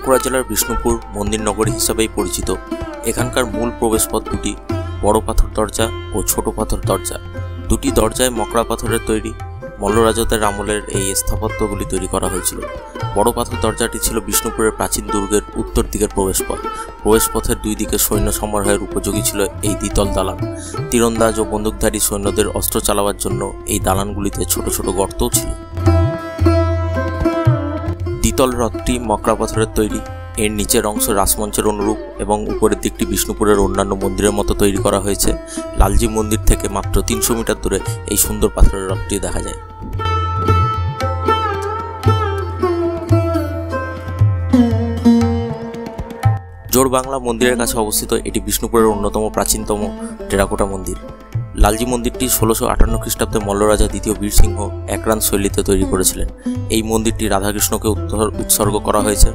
বাঁকুড়া জেলার বিষ্ণুপুর মন্দির নগরী হিসাবেই পরিচিত। এখানকার মূল প্রবেশপথ দুটি, বড় পাথর দরজা ও ছোট পাথর দরজা। দুটি দরজায় মকড়া পাথরের তৈরি। মল্ল রাজাদের আমলের এই স্থাপত্যগুলি তৈরি করা হয়েছিল। বড় পাথর দরজাটি ছিল বিষ্ণুপুরের প্রাচীন দুর্গের উত্তর দিকের প্রবেশপথ। প্রবেশপথের দুই দিকে সৈন্য সমারোহের উপযোগী ছিল এই দ্বিতল দালান। তীরন্দাজ ও বন্দুকধারী সৈন্যদের অস্ত্র চালাবার জন্য এই দালানগুলিতে ছোট ছোট গর্তও ছিল। দ্বিতল রথটি মকড়া পাথরের তৈরি। এর নিচের অংশ রাসমঞ্চের অনুরূপ এবং উপরের দিকটি বিষ্ণুপুরের অন্যান্য মন্দিরের মতো তৈরি করা হয়েছে। লালজি মন্দির থেকে মাত্র 300 মিটার দূরে এই সুন্দর পাথরের রথটি দেখা যায়। জোড়বাংলা মন্দিরের কাছে অবস্থিত এটি বিষ্ণুপুরের অন্যতম প্রাচীনতম টেরাকোটা মন্দির। লালজি মন্দিরটি 1658 খ্রিস্টাব্দে মল্ল রাজা দ্বিতীয় বীরসিংহ একরান শৈলীতে তৈরি করেছিলেন। এই মন্দিরটি রাধাকৃষ্ণকে উৎসর্গ করা হয়েছে।